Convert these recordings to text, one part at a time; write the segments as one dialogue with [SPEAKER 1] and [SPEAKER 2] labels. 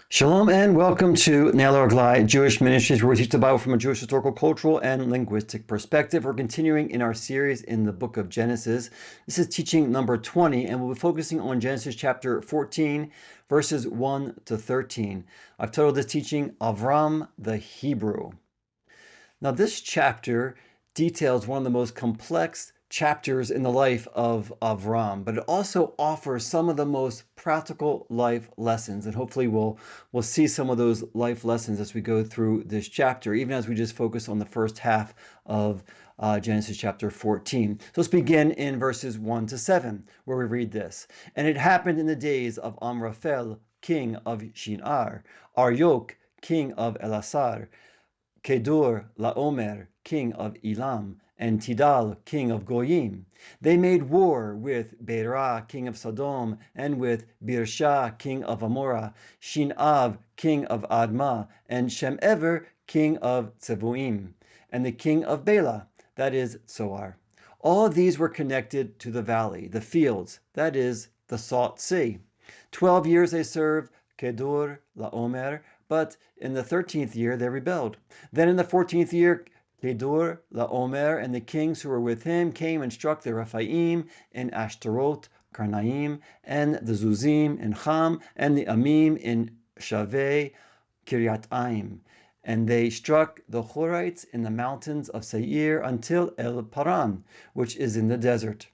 [SPEAKER 1] Shalom and welcome to Nail or Glide Jewish Ministries, where we teach the Bible from a Jewish historical, cultural, and linguistic perspective. We're continuing in our series in the book of Genesis. This is teaching number 20, and we'll be focusing on Genesis chapter 14, verses 1 to 13. I've titled this teaching Avram the Hebrew. Now, this chapter details one of the most complex chapters in the life of Avram, but it also offers some of the most practical life lessons. And hopefully we'll see some of those life lessons as we go through this chapter, even as we just focus on the first half of Genesis chapter 14. So let's begin in verses 1 to 7, where we read this. And it happened in the days of Amraphel, king of Shinar, Aryok, king of Elasar, Kedur Laomer, king of Elam, and Tidal, king of Goyim. They made war with Beera, king of Sodom, and with Birsha, king of Amorah, Shinav, king of Admah, and Shemever, king of Tsevuim, and the king of Bela, that is Zoar. All these were connected to the valley, the fields, that is the Salt Sea. 12 years they served Kedur Laomer, but in the 13th year they rebelled. Then in the 14th year, Kedur Laomer and the kings who were with him came and struck the Rephaim in Ashtaroth, Karnaim, and the Zuzim in Ham, and the Amim in Shaveh, Kiryataim. And they struck the Horites in the mountains of Seir until El Paran, which is in the desert.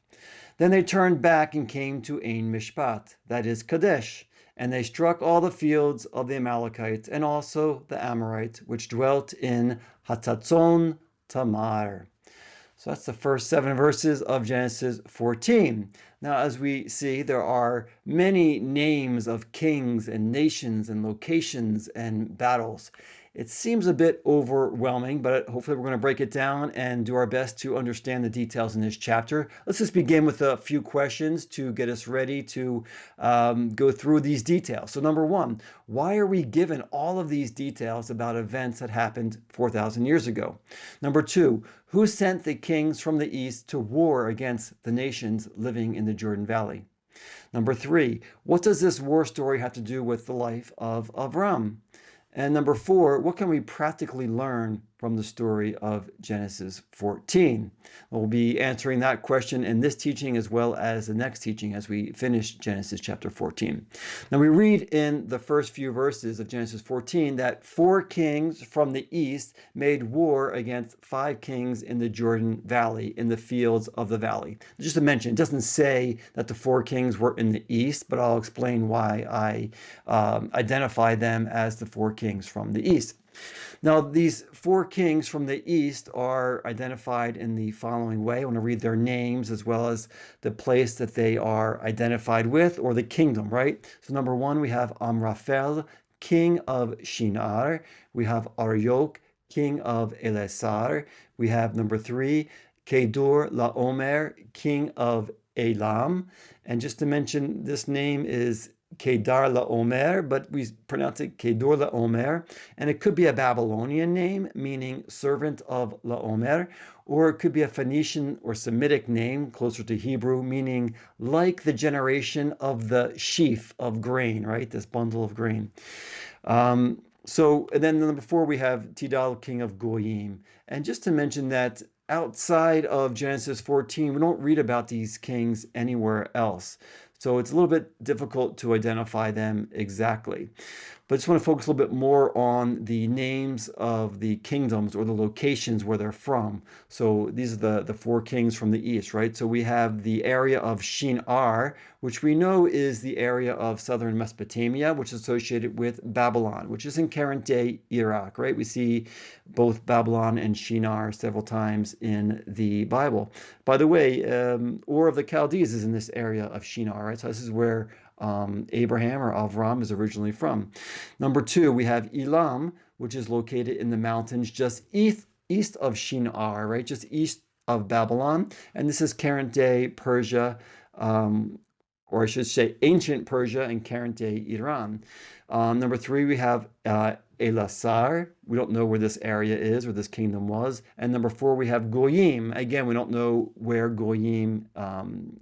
[SPEAKER 1] Then they turned back and came to Ein Mishpat, that is Kadesh, and they struck all the fields of the Amalekites and also the Amorites, which dwelt in Hatatzon Tamar. So that's the first 7 verses of Genesis 14. Now, as we see, there are many names of kings and nations and locations and battles. It seems a bit overwhelming, but hopefully we're going to break it down and do our best to understand the details in this chapter. Let's just begin with a few questions to get us ready to go through these details. So number one, why are we given all of these details about events that happened 4,000 years ago? Number two, who sent the kings from the east to war against the nations living in the Jordan Valley? Number three, what does this war story have to do with the life of Abram? And number four, what can we practically learn from the story of Genesis 14? We'll be answering that question in this teaching as well as the next teaching as we finish Genesis chapter 14. Now we read in the first few verses of Genesis 14 that 4 kings from the east made war against 5 kings in the Jordan Valley, in the fields of the valley. Just to mention, it doesn't say that the 4 kings were in the east, but I'll explain why I identify them as the 4 kings from the east. Now, these 4 kings from the east are identified in the following way. I want to read their names as well as the place that they are identified with, or the kingdom, right? So number 1, we have Amraphel, king of Shinar. We have Aryok, king of Elasar. We have number 3, Kedur Laomer, king of Elam. And just to mention, this name is Kedar Laomer, but we pronounce it Kedur Laomer, and it could be a Babylonian name, meaning servant of Laomer, or it could be a Phoenician or Semitic name, closer to Hebrew, meaning like the generation of the sheaf of grain, right? This bundle of grain. And then number 4, we have Tidal, king of Goyim. And just to mention that outside of Genesis 14, we don't read about these kings anywhere else. So it's a little bit difficult to identify them exactly. But I just want to focus a little bit more on the names of the kingdoms or the locations where they're from. So these are the 4 kings from the east, right? So we have the area of Shinar, which we know is the area of southern Mesopotamia, which is associated with Babylon, which is in current-day Iraq, right? We see both Babylon and Shinar several times in the Bible. By the way, Ur of the Chaldees is in this area of Shinar, right? So this is where Abraham or Avram is originally from. Number 2, we have Elam, which is located in the mountains just east of Shinar, right? Just east of Babylon. And this is current-day Persia, or I should say ancient Persia and current-day Iran. Number 3, we have Elasar. We don't know where this area is, where this kingdom was. And number 4, we have Goyim. Again, we don't know where Goyim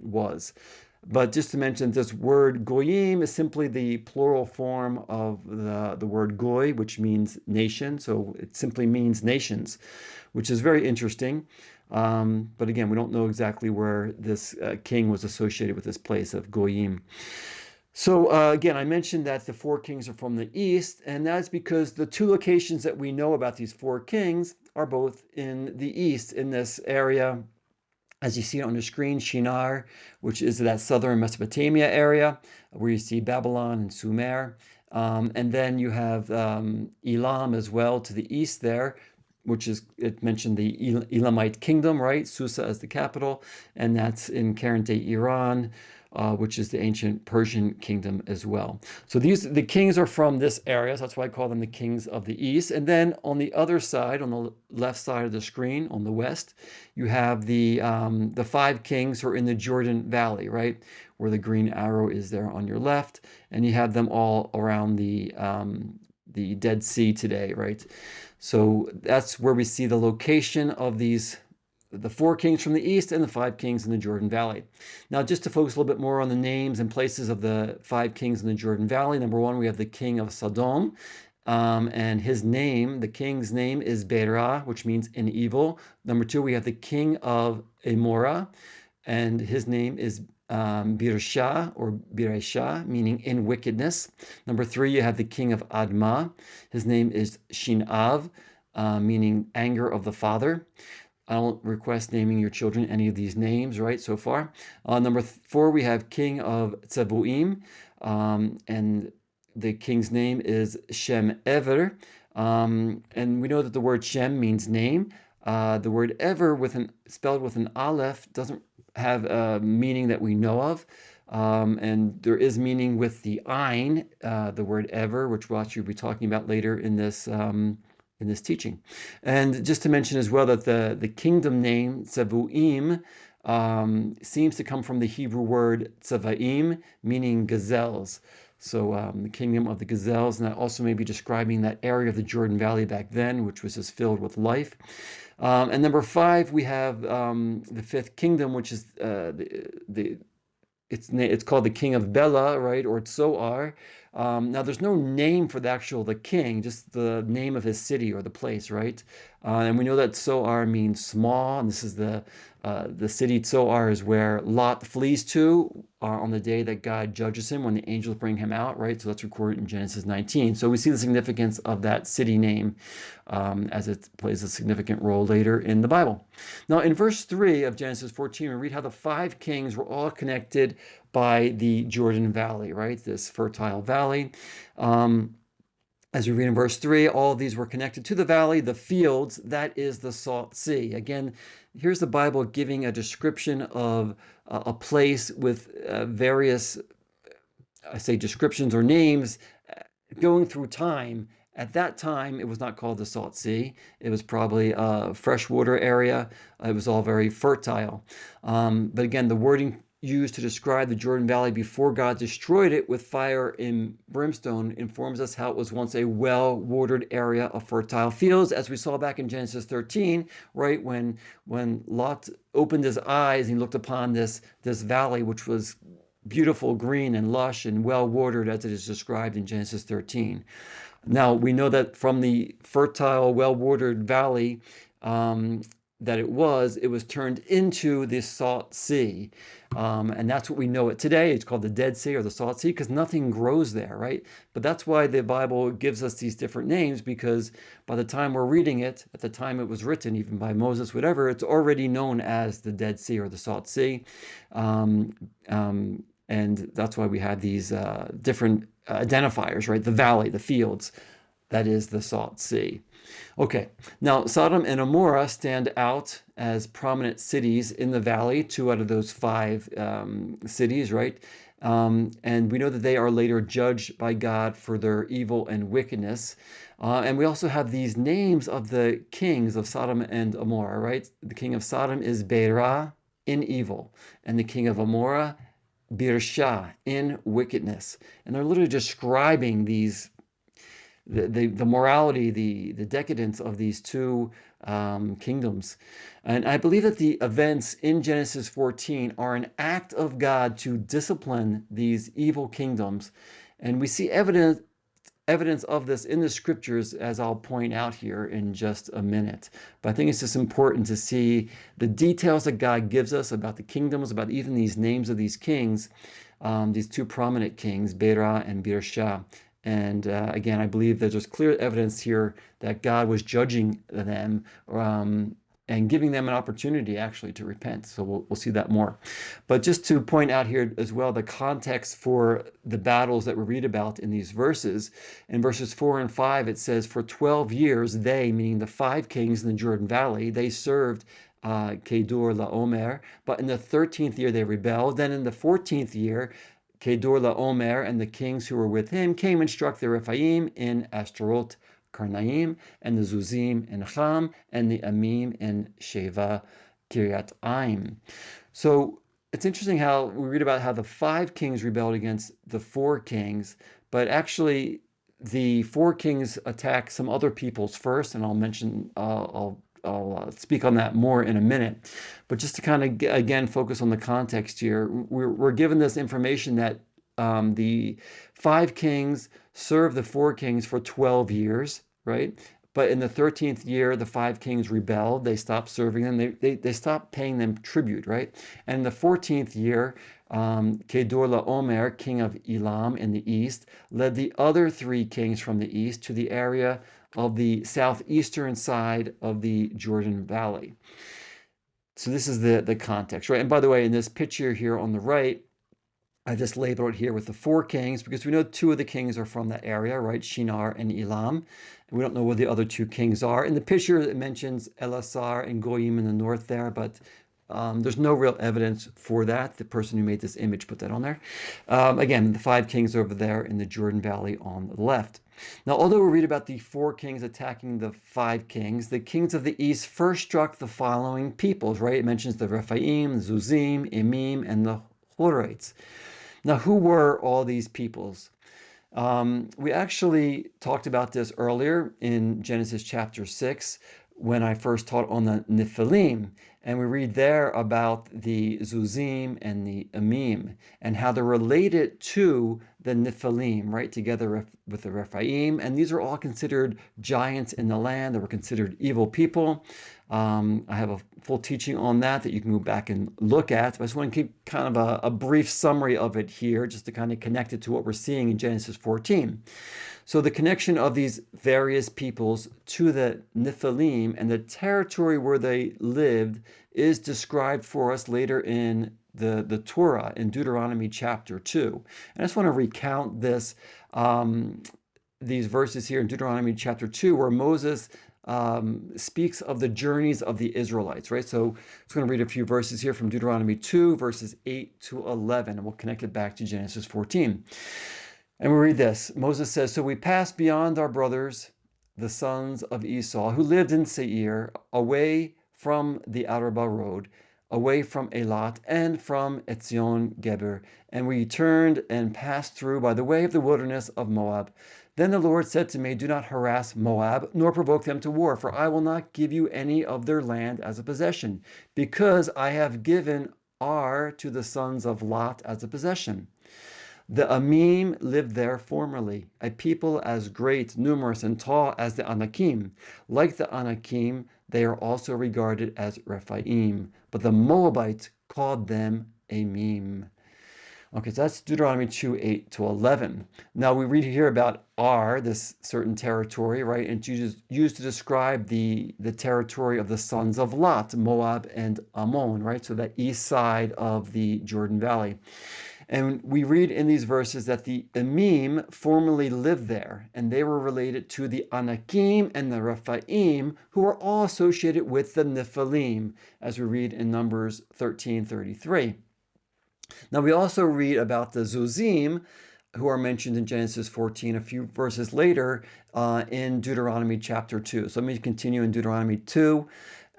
[SPEAKER 1] was. But just to mention, this word goyim is simply the plural form of the word goy, which means nation. So it simply means nations, which is very interesting. But again, we don't know exactly where this king was associated with this place of goyim. So again, I mentioned that the four kings are from the east, and that's because the two locations that we know about these four kings are both in the east, in this area, as you see on the screen, Shinar, which is that southern Mesopotamia area, where you see Babylon and Sumer. And then you have Elam as well to the east there, which is, it mentioned the Elamite kingdom, right? Susa as the capital, and that's in current-day Iran, which is the ancient Persian kingdom as well. So the kings are from this area, so that's why I call them the kings of the east. And then on the other side, on the left side of the screen, on the west, you have the five kings who are in the Jordan Valley, right, where the green arrow is there on your left, and you have them all around the Dead Sea today, right? So that's where we see the location of the four kings from the east and the five kings in the Jordan Valley. Now, just to focus a little bit more on the names and places of the five kings in the Jordan Valley, number one, we have the king of Sodom, and his name, the king's name, is Bera, which means in evil. Number two, we have the king of Amorah, and his name is Birsha or Biresha, meaning in wickedness. Number three, you have the king of Admah. His name is Shinav, meaning anger of the father. I don't request naming your children any of these names, right, so far. Number four, we have king of Tzebuim, and the king's name is Shem Ever. And we know that the word Shem means name. The word Ever, spelled with an Aleph, doesn't have a meaning that we know of. And there is meaning with the Ein, the word Ever, which we'll actually be talking about later in this teaching. And just to mention as well that the kingdom name, Tzebuim, seems to come from the Hebrew word Tzavaim, meaning gazelles. So the kingdom of the gazelles, and that also may be describing that area of the Jordan Valley back then, which was just filled with life. And number five, we have the fifth kingdom, which is it's called the king of Bela, right, or Tsoar. Now, there's no name for the king, just the name of his city or the place, right? And we know that Tsoar means small, and this is the city Tsoar is where Lot flees to on the day that God judges him when the angels bring him out, right? So that's recorded in Genesis 19. So we see the significance of that city name as it plays a significant role later in the Bible. Now, in verse 3 of Genesis 14, we read how the five kings were all connected by the Jordan Valley, right? This fertile valley. As we read in verse 3, all of these were connected to the valley, the fields, that is the Salt Sea. Again, here's the Bible giving a description of a place with various, I say, descriptions or names going through time. At that time, it was not called the Salt Sea. It was probably a freshwater area. It was all very fertile. But again, the wording used to describe the Jordan Valley before God destroyed it with fire and brimstone informs us how it was once a well-watered area of fertile fields, as we saw back in Genesis 13, right? When Lot opened his eyes and he looked upon this valley, which was beautiful, green, and lush, and well-watered as it is described in Genesis 13. Now, we know that from the fertile, well-watered valley that it was turned into the Salt Sea. And that's what we know it today. It's called the Dead Sea or the Salt Sea because nothing grows there, right? But that's why the Bible gives us these different names, because by the time we're reading it, at the time it was written, even by Moses, whatever, it's already known as the Dead Sea or the Salt Sea. And that's why we have these different identifiers, right? The valley, the fields, that is the Salt Sea. Okay, now Sodom and Amorah stand out as prominent cities in the valley, 2 out of those 5 cities, right? And we know that they are later judged by God for their evil and wickedness. And we also have these names of the kings of Sodom and Amorah, right? The king of Sodom is Beera, in evil, and the king of Amorah, Birsha, in wickedness. And they're literally describing these the morality, the decadence of these two kingdoms. And I believe that the events in Genesis 14 are an act of God to discipline these evil kingdoms. And we see evidence of this in the scriptures, as I'll point out here in just a minute. But I think it's just important to see the details that God gives us about the kingdoms, about even these names of these kings, these two prominent kings, Bera and Birsha. And again, I believe that there's clear evidence here that God was judging them and giving them an opportunity actually to repent. So we'll see that more. But just to point out here as well, the context for the battles that we read about in these verses. In verses 4 and 5, it says, for 12 years, they, meaning the 5 kings in the Jordan Valley, they served Kedor Laomer, but in the 13th year they rebelled. Then in the 14th year, Kedor Laomer and the kings who were with him came and struck the Rephaim in Ashtaroth, Karnaim, and the Zuzim in Ham, and the Amim in Sheva, Kiryat-Aim. So it's interesting how we read about how the 5 kings rebelled against the 4 kings, but actually the 4 kings attack some other peoples first, and I'll mention, I'll speak on that more in a minute. But just to kind of, again, focus on the context here, we're given this information that the 5 kings served the 4 kings for 12 years, right? But in the 13th year, the 5 kings rebelled. They stopped serving them. They stopped paying them tribute, right? And in the 14th year, Kedor Laomer, king of Elam in the east, led the other 3 kings from the east to the area of the southeastern side of the Jordan Valley. So this is the context, right? And by the way, in this picture here on the right, I just labeled it here with the 4 kings because we know 2 of the kings are from that area, right? Shinar and Elam. And we don't know where the other 2 kings are. In the picture, it mentions Elasar and Goyim in the north there, but there's no real evidence for that. The person who made this image put that on there. Again, the 5 kings over there in the Jordan Valley on the left. Now, although we read about the 4 kings attacking the 5 kings, the kings of the east first struck the following peoples, right? It mentions the Rephaim, the Zuzim, Emim, and the Horites. Now, who were all these peoples? We actually talked about this earlier in Genesis chapter 6 when I first taught on the Nephilim. And we read there about the Zuzim and the Emim and how they're related to the Nephilim, right, together with the Rephaim. And these are all considered giants in the land. They were considered evil people. I have a full teaching on that you can go back and look at. But I just want to keep kind of a brief summary of it here, just to kind of connect it to what we're seeing in Genesis 14. So the connection of these various peoples to the Nephilim and the territory where they lived is described for us later in the Torah in Deuteronomy chapter 2. And I just want to recount this, these verses here in Deuteronomy chapter 2, where Moses speaks of the journeys of the Israelites, right? So I'm just going to read a few verses here from Deuteronomy 2, verses 8 to 11, and we'll connect it back to Genesis 14. And we read this. Moses says, so we passed beyond our brothers, the sons of Esau, who lived in Seir, away from the Arabah road, away from Elat, and from Etzion Geber. And we turned and passed through by the way of the wilderness of Moab. Then the Lord said to me, do not harass Moab, nor provoke them to war, for I will not give you any of their land as a possession, because I have given Ar to the sons of Lot as a possession. The Amim lived there formerly, a people as great, numerous, and tall as the Anakim. Like the Anakim, they are also regarded as Rephaim, but the Moabites called them Amim. Okay, so that's Deuteronomy 2, 8 to 11. Now we read here about Ar, this certain territory, right? And it's used to describe the territory of the sons of Lot, Moab and Ammon, right? So that east side of the Jordan Valley. And we read in these verses that the Emim formerly lived there, and they were related to the Anakim and the Rephaim, who were all associated with the Nephilim, as we read in Numbers 13:33. Now we also read about the Zuzim, who are mentioned in Genesis 14, a few verses later in Deuteronomy chapter 2. So let me continue in Deuteronomy 2,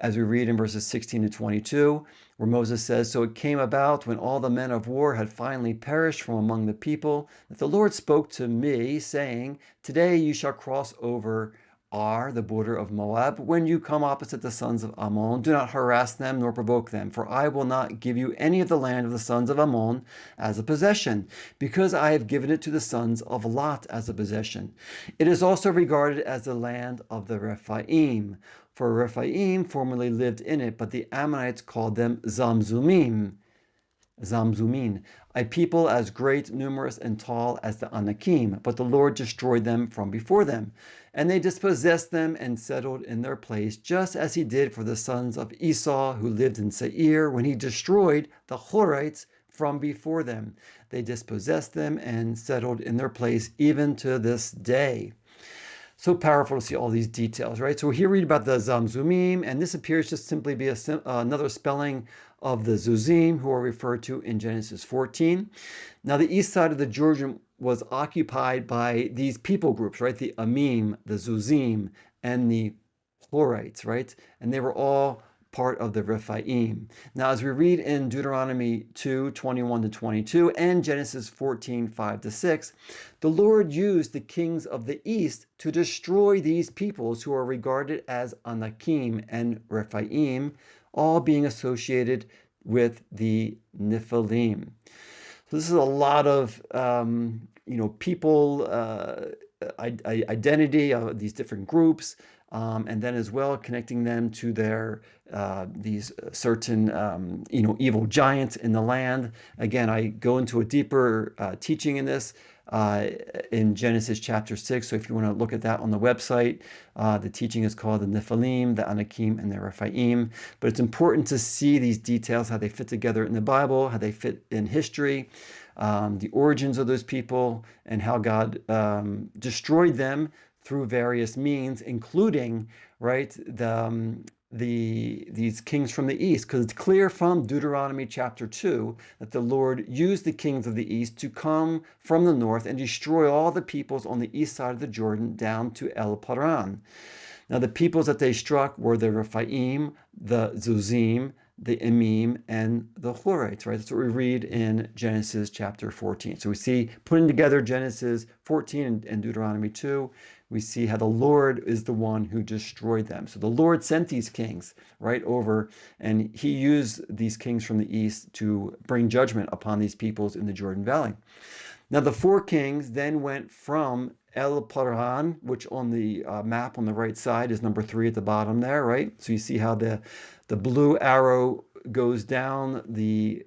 [SPEAKER 1] as we read in verses 16 to 22. where Moses says, "So it came about when all the men of war had finally perished from among the people, that the Lord spoke to me, saying, Today you shall cross over the border of Moab. When you come opposite the sons of Ammon, do not harass them nor provoke them, for I will not give you any of the land of the sons of Ammon as a possession, because I have given it to the sons of Lot as a possession. It is also regarded as the land of the Rephaim, for Rephaim formerly lived in it, but the Ammonites called them Zamzumin, a people as great, numerous, and tall as the Anakim, but the Lord destroyed them from before them. And they dispossessed them and settled in their place, just as he did for the sons of Esau who lived in Seir, when he destroyed the Horites from before them. They dispossessed them and settled in their place even to this day." So powerful to see all these details, right? So here we read about the Zamzumim, and this appears to simply be another spelling of the Zuzim, who are referred to in Genesis 14. Now, the east side of the Jordan was occupied by these people groups, right? The Amim, the Zuzim, and the Horites, right? And they were all part of the Rephaim. Now, as we read in Deuteronomy 2:21-22 and Genesis 14:5-6, the Lord used the kings of the east to destroy these peoples who are regarded as Anakim and Rephaim, all being associated with the Nephilim. So this is a lot of people identity of these different groups, and then as well connecting them to their these certain evil giants in the land. Again, I go into a deeper teaching in this in Genesis chapter 6. So if you want to look at that on the website, the teaching is called the Nephilim, the Anakim, and the Rephaim. But it's important to see these details, how they fit together in the Bible, how they fit in history, the origins of those people, and how God destroyed them through various means, including, right, these kings from the east, because it's clear from Deuteronomy chapter 2 that the Lord used the kings of the east to come from the north and destroy all the peoples on the east side of the Jordan down to El Paran. Now, the peoples that they struck were the Rephaim, the Zuzim, the Emim, and the Horites, right? That's what we read in Genesis chapter 14. So we see, putting together Genesis 14 and Deuteronomy 2, we see how the Lord is the one who destroyed them. So the Lord sent these kings right over, and he used these kings from the east to bring judgment upon these peoples in the Jordan Valley. Now, the four kings then went from El Paran, which on the map on the right side is number 3 at the bottom there, right? So you see how the blue arrow goes down the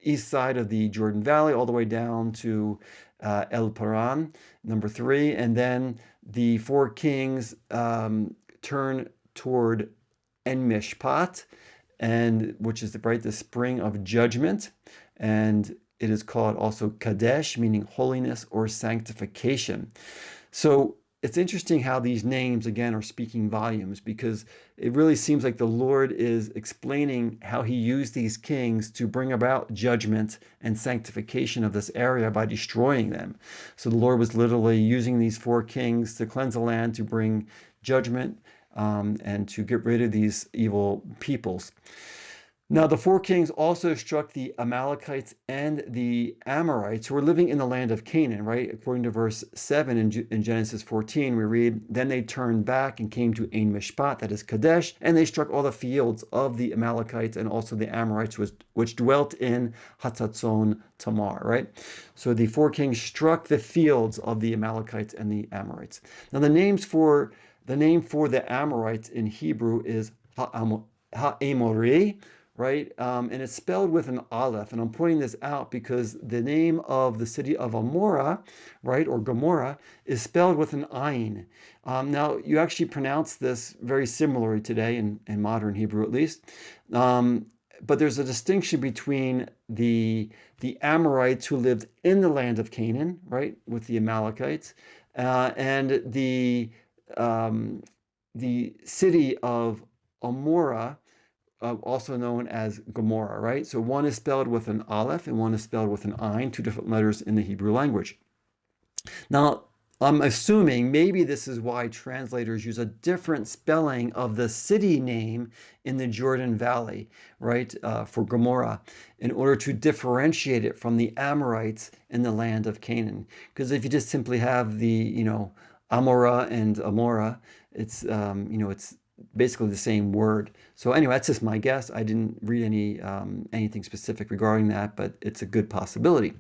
[SPEAKER 1] east side of the Jordan Valley all the way down to El Paran, number 3. And then the four kings turn toward En Mishpat, and which is the spring of judgment. And it is called also Kadesh, meaning holiness or sanctification. So it's interesting how these names, again, are speaking volumes, because it really seems like the Lord is explaining how he used these kings to bring about judgment and sanctification of this area by destroying them. So the Lord was literally using these four kings to cleanse the land, to bring judgment, and to get rid of these evil peoples. Now, the four kings also struck the Amalekites and the Amorites who were living in the land of Canaan, right? According to verse 7 in Genesis 14, we read, "Then they turned back and came to En Mishpat," that is Kadesh, "and they struck all the fields of the Amalekites and also the Amorites which dwelt in Hatzatzon Tamar," right? So the four kings struck the fields of the Amalekites and the Amorites. Now, the name for the Amorites in Hebrew is Ha'amori, right? And it's spelled with an aleph. And I'm pointing this out because the name of the city of Amorah, right, or Gomorrah, is spelled with an ayin. Now, you actually pronounce this very similarly today in modern Hebrew, at least. But there's a distinction between the Amorites who lived in the land of Canaan, right, with the Amalekites, and the city of Amorah, also known as Gomorrah, right? So one is spelled with an aleph and one is spelled with an ayin, two different letters in the Hebrew language. Now, I'm assuming maybe this is why translators use a different spelling of the city name in the Jordan Valley, right, for Gomorrah, in order to differentiate it from the Amorites in the land of Canaan. Because if you just simply have the, Amorah and Amorah, it's basically the same word. So anyway, that's just my guess. I didn't read anything specific regarding that, but it's a good possibility.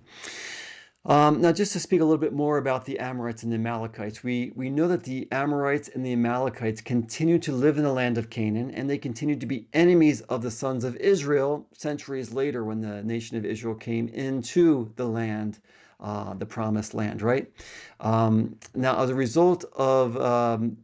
[SPEAKER 1] Now, just to speak a little bit more about the Amorites and the Amalekites, we know that the Amorites and the Amalekites continued to live in the land of Canaan, and they continued to be enemies of the sons of Israel centuries later when the nation of Israel came into the land, the promised land, right? Now, as a result of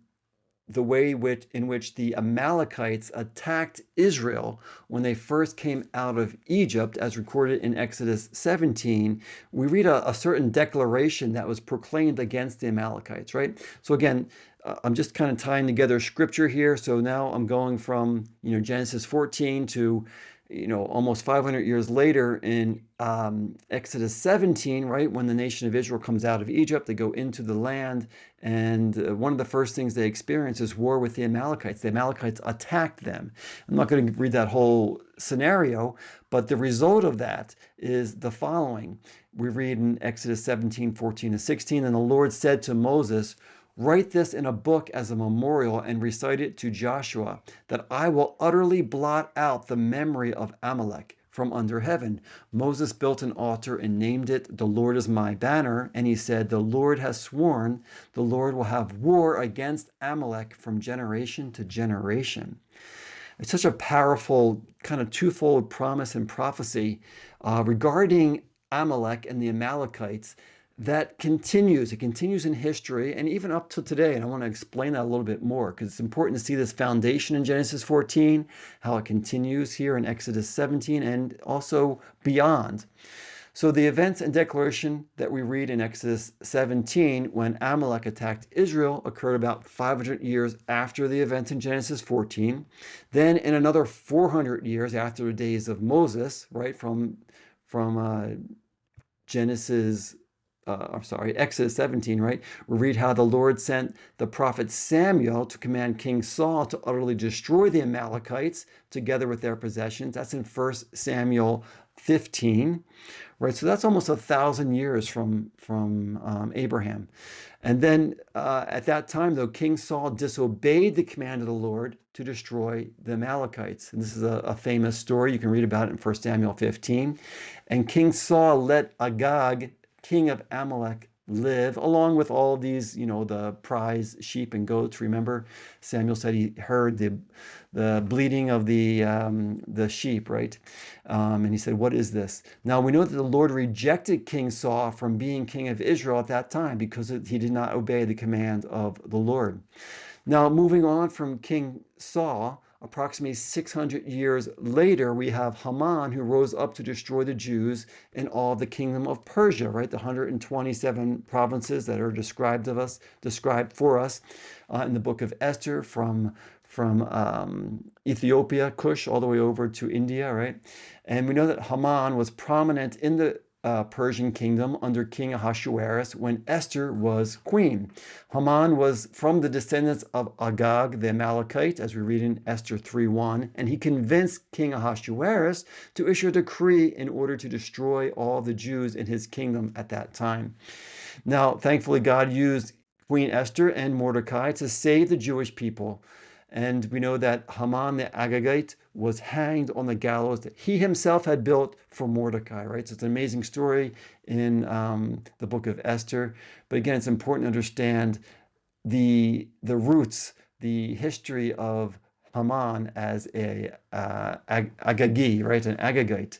[SPEAKER 1] the way in which the Amalekites attacked Israel when they first came out of Egypt, as recorded in Exodus 17, we read a certain declaration that was proclaimed against the Amalekites, right? So again, I'm just kind of tying together scripture here. So now I'm going from, Genesis 14 to, almost 500 years later in Exodus 17, right? When the nation of Israel comes out of Egypt, they go into the land, and one of the first things they experience is war with the Amalekites. The Amalekites attacked them. I'm not going to read that whole scenario, but the result of that is the following. We read in Exodus 17, 14 to 16, and the Lord said to Moses, "Write this in a book as a memorial and recite it to Joshua, that I will utterly blot out the memory of Amalek from under heaven." Moses built an altar and named it, "The Lord is my banner." And he said, "The Lord has sworn, the Lord will have war against Amalek from generation to generation." It's such a powerful kind of twofold promise and prophecy regarding Amalek and the Amalekites that continues. It continues in history and even up to today. And I want to explain that a little bit more because it's important to see this foundation in Genesis 14, how it continues here in Exodus 17, and also beyond. So the events and declaration that we read in Exodus 17 when Amalek attacked Israel occurred about 500 years after the events in Genesis 14. Then in another 400 years after the days of Moses, right, from Exodus 17, right? We read how the Lord sent the prophet Samuel to command King Saul to utterly destroy the Amalekites together with their possessions. That's in 1 Samuel 15, right? So that's almost 1,000 years from Abraham. And then at that time, though, King Saul disobeyed the command of the Lord to destroy the Amalekites. And this is a famous story. You can read about it in 1 Samuel 15. And King Saul let Agag, king of Amalek, live, along with all these, the prize sheep and goats. Remember, Samuel said he heard the bleating of the sheep, right? And he said, "What is this?" Now we know that the Lord rejected King Saul from being king of Israel at that time because he did not obey the command of the Lord. Now, moving on from King Saul, approximately 600 years later, we have Haman, who rose up to destroy the Jews in all the kingdom of Persia, right? The 127 provinces that are described for us in the book of Esther, from Ethiopia, Kush, all the way over to India, right? And we know that Haman was prominent in the Persian kingdom under King Ahasuerus when Esther was queen. Haman was from the descendants of Agag the Amalekite, as we read in Esther 3:1, and he convinced King Ahasuerus to issue a decree in order to destroy all the Jews in his kingdom at that time. Now, thankfully, God used Queen Esther and Mordecai to save the Jewish people. And we know that Haman the Agagite was hanged on the gallows that he himself had built for Mordecai, right? So it's an amazing story in the book of Esther. But again, it's important to understand the roots, the history of Haman as a Agagi, right? An Agagite,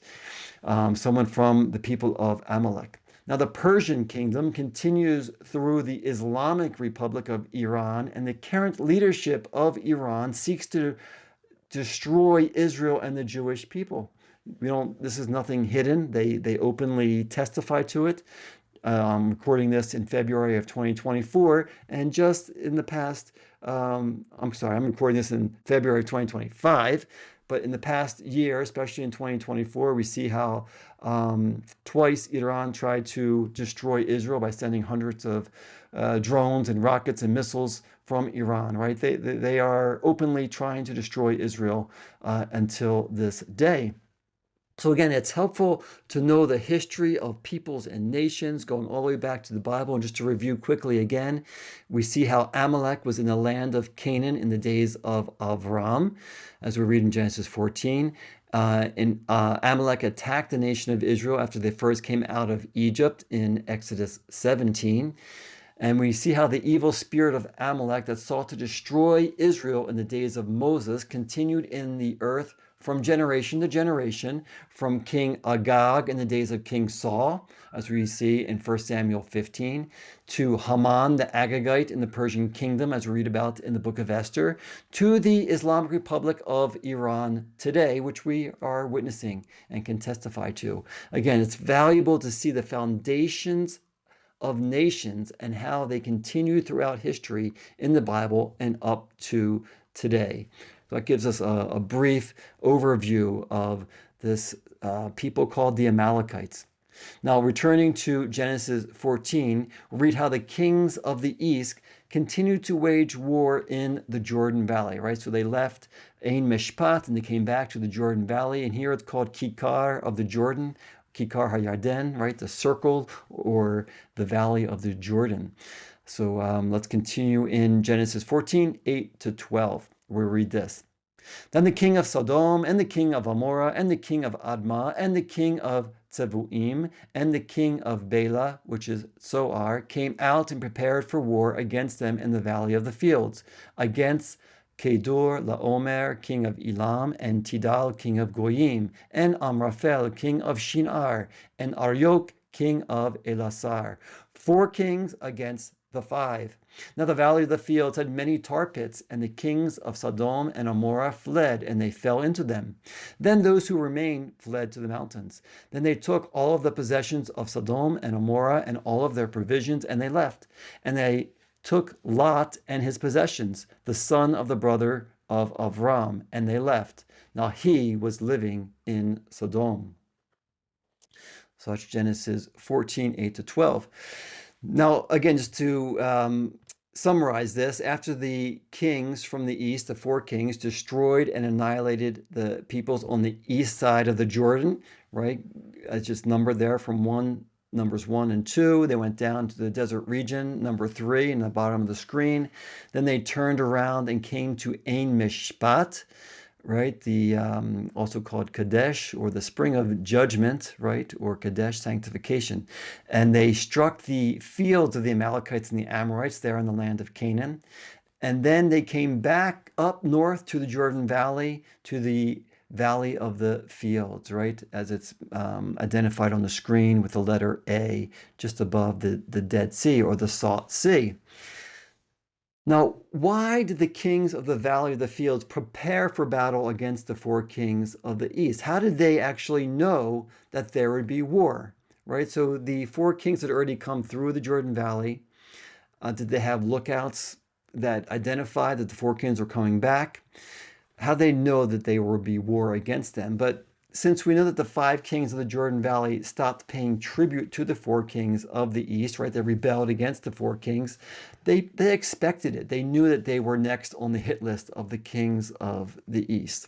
[SPEAKER 1] someone from the people of Amalek. Now, the Persian kingdom continues through the Islamic Republic of Iran, and the current leadership of Iran seeks to destroy Israel and the Jewish people. This is nothing hidden. They openly testify to it. Recording this in February of 2024, and just in the past, I'm recording this in February of 2025. But in the past year, especially in 2024, we see how twice Iran tried to destroy Israel by sending hundreds of drones and rockets and missiles from Iran, right? They are openly trying to destroy Israel until this day. So again, it's helpful to know the history of peoples and nations going all the way back to the Bible. And just to review quickly again, we see how Amalek was in the land of Canaan in the days of Avram, as we read in Genesis 14. Amalek attacked the nation of Israel after they first came out of Egypt in Exodus 17. And we see how the evil spirit of Amalek that sought to destroy Israel in the days of Moses continued in the earth from generation to generation, from King Agag in the days of King Saul, as we see in 1 Samuel 15, to Haman the Agagite in the Persian kingdom, as we read about in the book of Esther, to the Islamic Republic of Iran today, which we are witnessing and can testify to. Again, it's valuable to see the foundations of nations and how they continue throughout history in the Bible and up to today. So that gives us a brief overview of this people called the Amalekites. Now, returning to Genesis 14, we read how the kings of the east continued to wage war in the Jordan Valley, right? So they left Ein Mishpat and they came back to the Jordan Valley, and here it's called Kikar of the Jordan, Kikar HaYarden, right? The circle or the valley of the Jordan. So let's continue in Genesis 14, 8 to 12. We read this. Then the king of Sodom, and the king of Amorah, and the king of Admah, and the king of Tzevuim, and the king of Bela, which is Zoar, came out and prepared for war against them in the valley of the fields, against Kedor Laomer, king of Elam, and Tidal, king of Goyim, and Amraphel, king of Shinar, and Aryok, king of Elasar. 4 kings against the 5. Now the valley of the fields had many tar pits, and the kings of Sodom and Amorah fled, and they fell into them. Then those who remained fled to the mountains. Then they took all of the possessions of Sodom and Amorah and all of their provisions, and they left. And they took Lot and his possessions, the son of the brother of Avram, and they left. Now he was living in Sodom. So that's Genesis 14, 8 to 12. Now, again, just to summarize this, after the kings from the east, the 4 kings, destroyed and annihilated the peoples on the east side of the Jordan, right? It's just numbered there from Numbers 1 and 2. They went down to the desert region, number 3, in the bottom of the screen. Then they turned around and came to Ein Mishpat, right? The also called Kadesh, or the spring of judgment, right? Or Kadesh, sanctification. And they struck the fields of the Amalekites and the Amorites there in the land of Canaan. And then they came back up north to the Jordan Valley, to the Valley of the Fields, right? As it's identified on the screen with the letter A just above the Dead Sea or the Salt Sea. Now, why did the kings of the Valley of the Fields prepare for battle against the 4 kings of the East? How did they actually know that there would be war, right? So the 4 kings had already come through the Jordan Valley. Did they have lookouts that identified that the 4 kings were coming back? How did they know that there would be war against them? But since we know that the 5 kings of the Jordan Valley stopped paying tribute to the 4 kings of the East, right? They rebelled against the 4 kings. They expected it. They knew that they were next on the hit list of the kings of the East.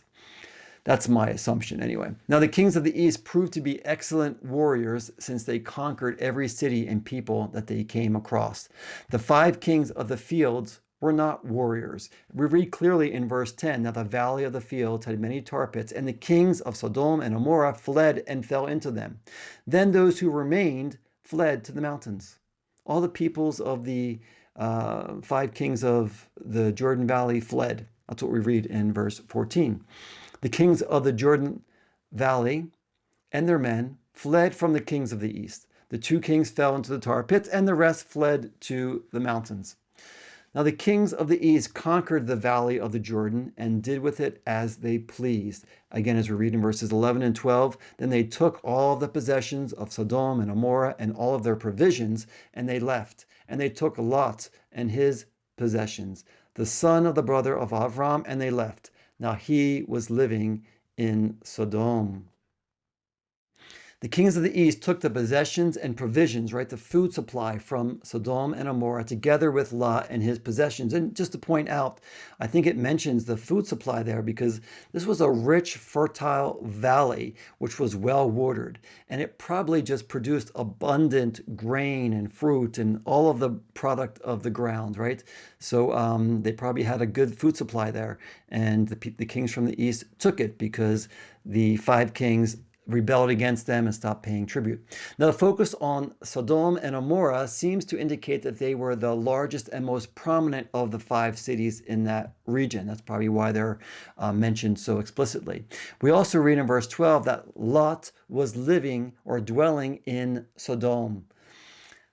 [SPEAKER 1] That's my assumption anyway. Now, the kings of the East proved to be excellent warriors since they conquered every city and people that they came across. The 5 kings of the fields were not warriors. We read clearly in verse 10, now the valley of the fields had many tar pits, and the kings of Sodom and Amorah fled and fell into them. Then those who remained fled to the mountains. All the peoples of the 5 kings of the Jordan Valley fled. That's what we read in verse 14. The kings of the Jordan Valley and their men fled from the kings of the east. The 2 kings fell into the tar pits, and the rest fled to the mountains. Now the kings of the east conquered the valley of the Jordan and did with it as they pleased. Again, as we read in verses 11 and 12, then they took all the possessions of Sodom and Amorah and all of their provisions, and they left. And they took Lot and his possessions, the son of the brother of Avram, and they left. Now he was living in Sodom. The kings of the east took the possessions and provisions, right, the food supply from Sodom and Gomorrah, together with Lot and his possessions. And just to point out, I think it mentions the food supply there because this was a rich, fertile valley, which was well watered. And it probably just produced abundant grain and fruit and all of the product of the ground, right? So they probably had a good food supply there. And the kings from the east took it because the five kings rebelled against them and stopped paying tribute. Now, the focus on Sodom and Gomorrah seems to indicate that they were the largest and most prominent of the five cities in that region. That's probably why they're mentioned so explicitly. We also read in verse 12 that Lot was living or dwelling in Sodom.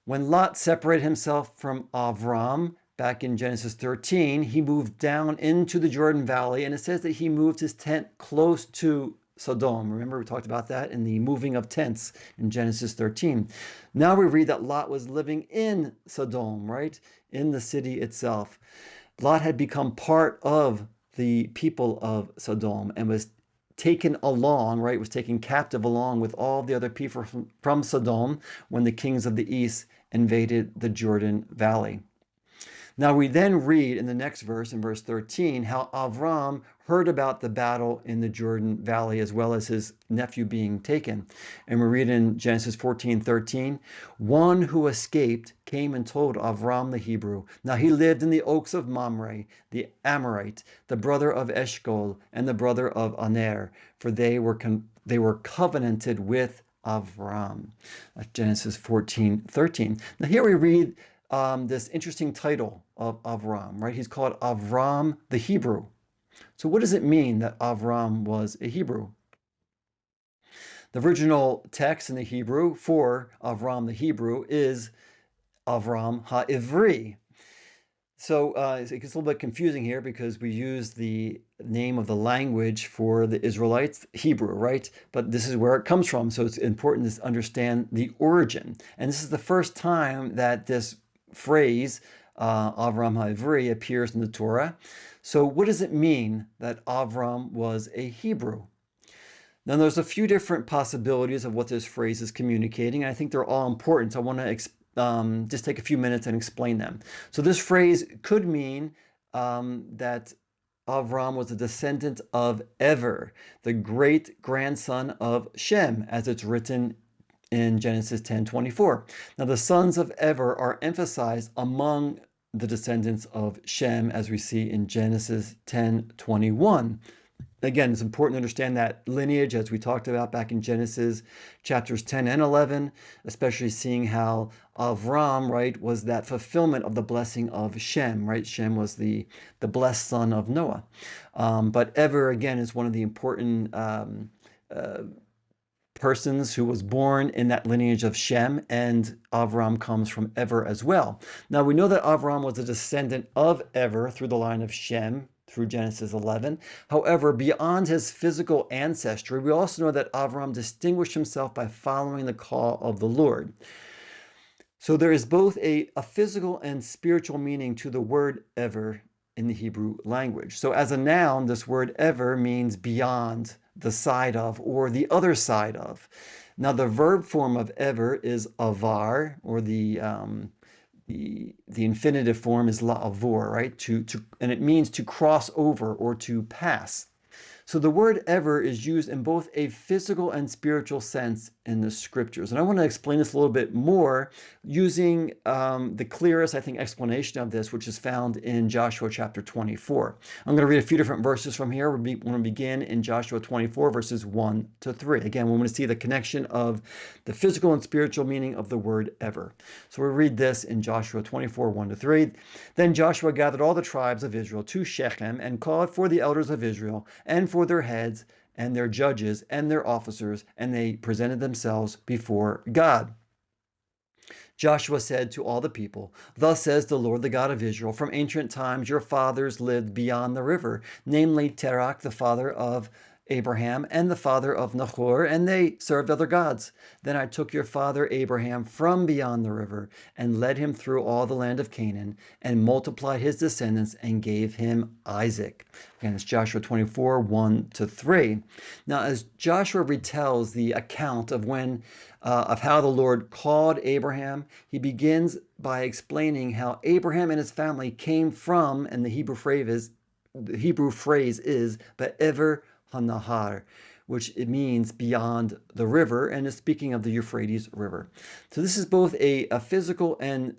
[SPEAKER 1] When Lot separated himself from Avram, back in Genesis 13, he moved down into the Jordan Valley, and it says that he moved his tent close to Sodom. Remember, we talked about that in the moving of tents in Genesis 13. Now we read that Lot was living in Sodom, right? In the city itself. Lot had become part of the people of Sodom and was taken along, right? Was taken captive along with all the other people from Sodom when the kings of the east invaded the Jordan Valley. Now we then read in the next verse, in verse 13, how Avram heard about the battle in the Jordan Valley as well as his nephew being taken. And we read in Genesis 14:13, one who escaped came and told Avram the Hebrew. Now he lived in the oaks of Mamre, the Amorite, the brother of Eshcol, and the brother of Aner, for they were covenanted with Avram. Genesis 14:13. Now here we read this interesting title of Avram, right? He's called Avram the Hebrew. So what does it mean that Avram was a Hebrew? The original text in the Hebrew for Avram the Hebrew is Avram HaIvri. So it gets a little bit confusing here because we use the name of the language for the Israelites, Hebrew, right? But this is where it comes from. So it's important to understand the origin. And this is the first time that this phrase, Avram HaIvri, appears in the Torah. So what does it mean that Avram was a Hebrew? Now, there's a few different possibilities of what this phrase is communicating, and I think they're all important. So I want to just take a few minutes and explain them. So this phrase could mean that Avram was a descendant of Ever, the great grandson of Shem, as it's written in Genesis 10:24. Now, the sons of Ever are emphasized among the descendants of Shem, as we see in Genesis 10:21. Again, it's important to understand that lineage, as we talked about back in Genesis chapters 10 and 11, especially seeing how Avram, right, was that fulfillment of the blessing of Shem, right? Shem was the blessed son of Noah. But Ever, again, is one of the important persons who was born in that lineage of Shem, and Avram comes from Ever as well. Now, we know that Avram was a descendant of Ever through the line of Shem, through Genesis 11. However, beyond his physical ancestry, we also know that Avram distinguished himself by following the call of the Lord. So there is both a physical and spiritual meaning to the word ever in the Hebrew language. So as a noun, this word ever means beyond, the side of, or the other side of. Now the verb form of ever is avar, or the infinitive form is la'avor, right? And it means to cross over or to pass. So the word ever is used in both a physical and spiritual sense in the scriptures. And I want to explain this a little bit more using the clearest, I think, explanation of this, which is found in Joshua chapter 24. I'm going to read a few different verses from here. We're going to begin in Joshua 24, verses 1 to 3. Again, we want to see the connection of the physical and spiritual meaning of the word ever. So we read this in Joshua 24, 1 to 3. Then Joshua gathered all the tribes of Israel to Shechem and called for the elders of Israel and for their heads and their judges and their officers, and they presented themselves before God. Joshua said to all the people, "Thus says the Lord, the God of Israel, from ancient times your fathers lived beyond the river, namely Terach, the father of Abraham and the father of Nahor, and they served other gods. Then I took your father Abraham from beyond the river and led him through all the land of Canaan and multiplied his descendants and gave him Isaac. Again, it's Joshua 24, 1-3. Now, as Joshua retells the account of of how the Lord called Abraham, he begins by explaining how Abraham and his family came from, and the Hebrew phrase is Be'ever Hanahar, which it means beyond the river, and is speaking of the Euphrates River. So this is both a physical and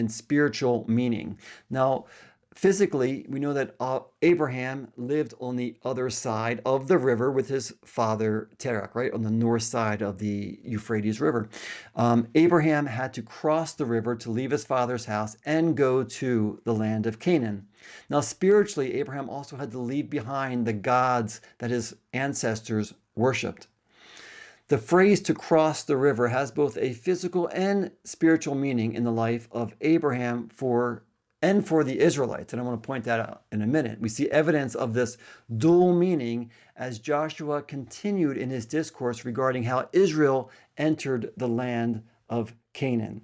[SPEAKER 1] spiritual meaning. Now, physically, we know that Abraham lived on the other side of the river with his father Terach, right, on the north side of the Euphrates River. Abraham had to cross the river to leave his father's house and go to the land of Canaan. Now, spiritually, Abraham also had to leave behind the gods that his ancestors worshipped. The phrase to cross the river has both a physical and spiritual meaning in the life of Abraham and for the Israelites. And I want to point that out in a minute. We see evidence of this dual meaning as Joshua continued in his discourse regarding how Israel entered the land of Canaan.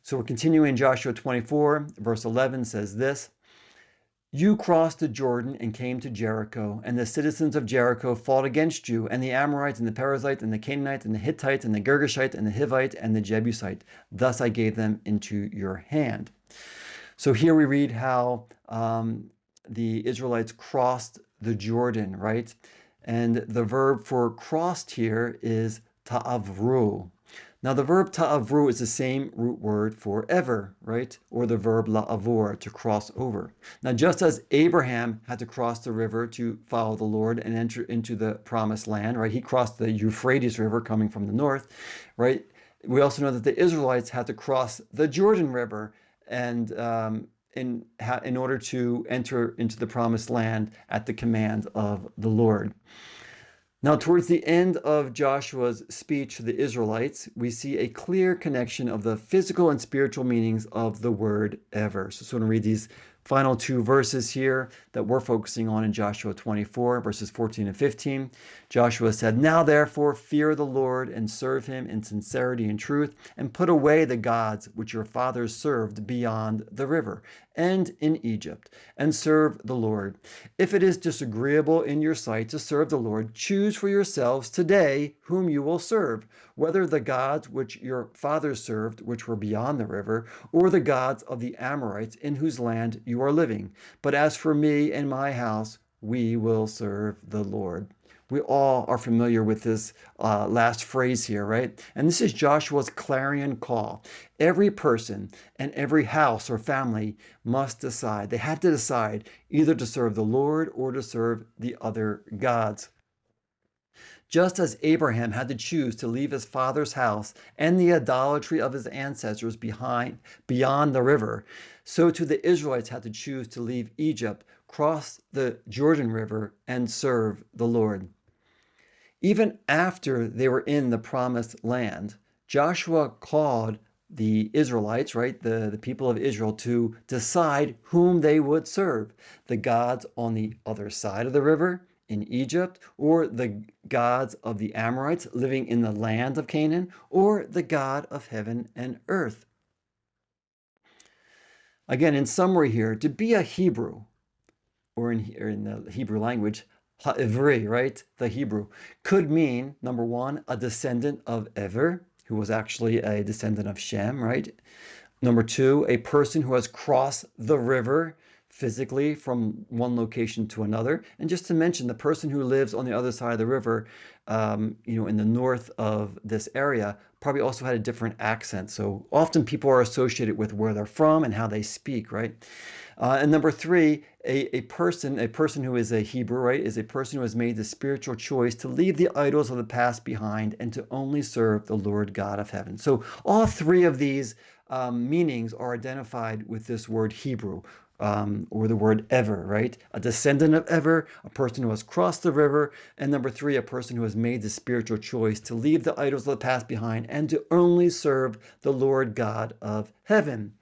[SPEAKER 1] So we're continuing. Joshua 24, verse 11 says this: You crossed the Jordan and came to Jericho, and the citizens of Jericho fought against you, and the Amorites and the Perizzites and the Canaanites and the Hittites and the Girgashite and the Hivite and the Jebusite. Thus I gave them into your hand. So here we read how the Israelites crossed the Jordan, right? And the verb for crossed here is ta'avru. Now the verb ta'avru is the same root word for ever, right? Or the verb la'avor, to cross over. Now just as Abraham had to cross the river to follow the Lord and enter into the promised land, right? He crossed the Euphrates River coming from the north, right? We also know that the Israelites had to cross the Jordan River and in order to enter into the promised land at the command of the Lord. Now, towards the end of Joshua's speech to the Israelites, we see a clear connection of the physical and spiritual meanings of the word ever. So I'm going to read these final two verses here that we're focusing on in Joshua 24, verses 14 and 15. Joshua said, Now therefore fear the Lord and serve him in sincerity and truth, and put away the gods which your fathers served beyond the river and in Egypt, and serve the Lord. If it is disagreeable in your sight to serve the Lord, choose for yourselves today whom you will serve, whether the gods which your fathers served, which were beyond the river, or the gods of the Amorites in whose land you are living. But as for me and my house, we will serve the Lord. We all are familiar with this last phrase here, right? And this is Joshua's clarion call. Every person and every house or family must decide. They had to decide either to serve the Lord or to serve the other gods. Just as Abraham had to choose to leave his father's house and the idolatry of his ancestors beyond the river, so too the Israelites had to choose to leave Egypt, cross the Jordan River, and serve the Lord. Even after they were in the promised land, Joshua called the Israelites, right, the people of Israel, to decide whom they would serve: the gods on the other side of the river in Egypt, or the gods of the Amorites living in the land of Canaan, or the God of heaven and earth. Again, in summary here, to be a Hebrew, or in the Hebrew language, Ha'ivri, right? The Hebrew, could mean, number one, a descendant of Ever, who was actually a descendant of Shem, right? Number two, a person who has crossed the river physically from one location to another. And just to mention, the person who lives on the other side of the river, in the north of this area, probably also had a different accent. So often people are associated with where they're from and how they speak, right? And number three, a person who is a Hebrew, right, is a person who has made the spiritual choice to leave the idols of the past behind and to only serve the Lord God of heaven. So all three of these meanings are identified with this word Hebrew, or the word ever, right? A descendant of Ever, a person who has crossed the river, and number three, a person who has made the spiritual choice to leave the idols of the past behind and to only serve the Lord God of heaven.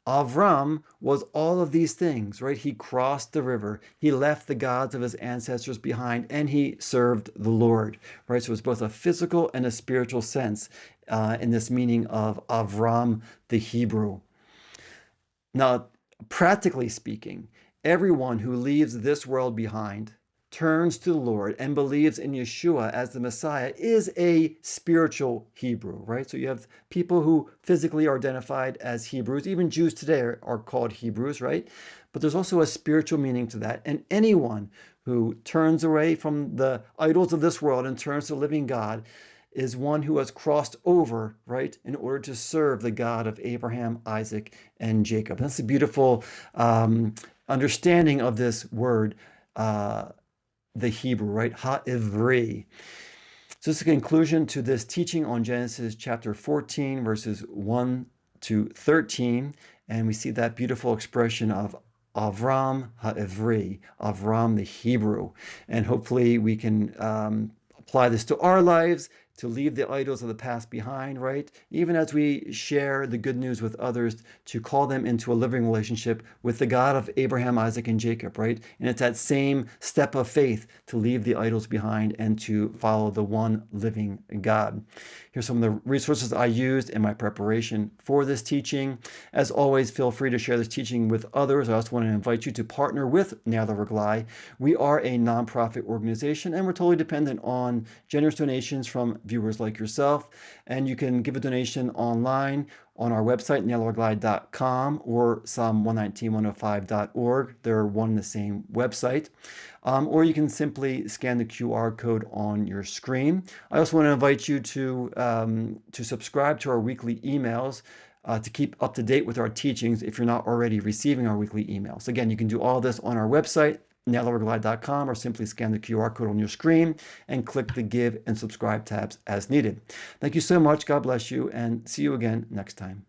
[SPEAKER 1] Avram was all of these things, right? He crossed the river, he left the gods of his ancestors behind, and he served the Lord, right? So it's both a physical and a spiritual sense in this meaning of Avram the Hebrew. Now, practically speaking, everyone who leaves this world behind, turns to the Lord, and believes in Yeshua as the Messiah is a spiritual Hebrew, right? So you have people who physically are identified as Hebrews. Even Jews today are called Hebrews, right? But there's also a spiritual meaning to that. And anyone who turns away from the idols of this world and turns to the living God is one who has crossed over, right, in order to serve the God of Abraham, Isaac, and Jacob. That's a beautiful understanding of this word, the Hebrew, right? Ha-ivri. So this is a conclusion to this teaching on Genesis chapter 14, verses 1 to 13. And we see that beautiful expression of Avram ha-ivri, Avram the Hebrew. And hopefully we can apply this to our lives, to leave the idols of the past behind, right? Even as we share the good news with others, to call them into a living relationship with the God of Abraham, Isaac, and Jacob, right? And it's that same step of faith to leave the idols behind and to follow the one living God. Here's some of the resources I used in my preparation for this teaching. As always, feel free to share this teaching with others. I also want to invite you to partner with Nail Over Glide. We are a nonprofit organization, and we're totally dependent on generous donations from viewers like yourself. And you can give a donation online on our website, nailoverglide.com, or Psalm119.105.org. They're one and the same website. Or you can simply scan the QR code on your screen. I also want to invite you to subscribe to our weekly emails to keep up to date with our teachings if you're not already receiving our weekly emails. Again, you can do all this on our website, nailoverglide.com, or simply scan the QR code on your screen and click the Give and Subscribe tabs as needed. Thank you so much. God bless you, and see you again next time.